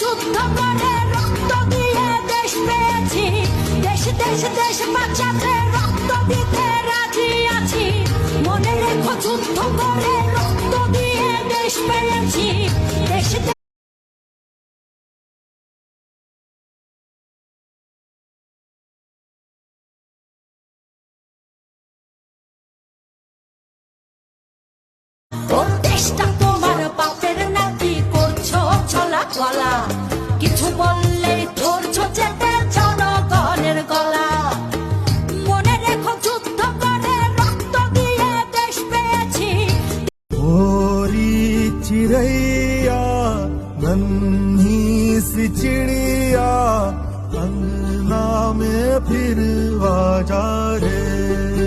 যুদ্ধ করে রক্ত দিয়ে দেশ পেয়েছি, দেশ দেশ দেশ বাঁচাতে রক্ত দিতে রাজি আছি। মনে রেখো যুদ্ধ করে রক্ত দিয়ে দেশ পেয়েছি, দেশ ওর দেশটা তোমার বাপের নাতি, করছো ছলা গলা, কিছু বললেই ধরছো চেপে জনগণের গলা। মনে রেখো যুদ্ধ করে রক্ত দিয়ে দেশ পেয়েছি। गोरी चिड़ैया नन्ही सी चिड़िया अंगना में फिर आजा रे।